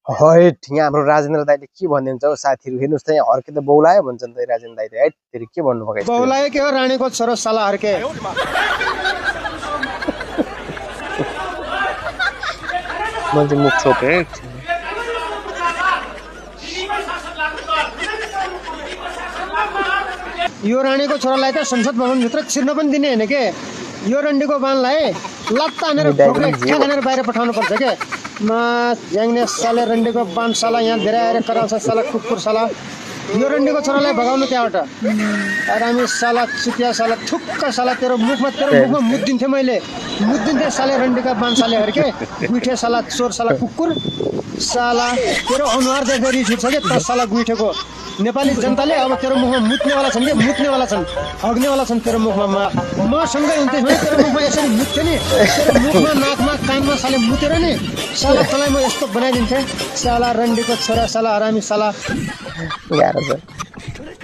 हैट यहाँ हाम्रो राजेन्द्र दाइले के भनिदिन्छ हौ साथीहरु हेर्नुस् त यहाँ हर्के त बौलायो भन्छन् त राजेन्द्र दाइले हैट फेरि के भन्नु भएको बौलायो के हो रानीको छोरो साला हर्के मैले मुख छोपे यो रानीको छोरालाई त संसद भवन भित्र छिर्न पनि दिने हैन के यो रन्डीको बानलाई लत्ता हानेर ठोक्रे खानेर बाहिर पठाउनु पर्छ के म ज्याङने साले रन्डीको बान साला यहाँ धेरै आएर कराउँछ साला कुकुर साला यो रन्डीको छोरालाई भगाउनु त्यहाँबाट आरामी साला चुतिया साला थुक्क साला तेरो मुखमा मुख दिन्थे मैले मुख दिन्थे साले रन्डीका बान साले हर्के गुइठे साला चोर साला कुकुर साला तेरो अनुहार देख्दै रिस उठ्छ के त साला गुइठेको नेपाली जनताले अब तेरो मुखमा मुत्नेवाला छन् के मुत्नेवाला छन् हग्नेवाला छन् तेरो मुखमा म सँगै हुन्थे भने तेरो मुखमा यसरी मुत्थे नि तेरो मुखमा नाकमा कानमा साले मुतेर नि साला तँलाई म यस्तो बनाइदिन्थे साला रन्डीको छोरा साला हरामी साला गाह्रो छ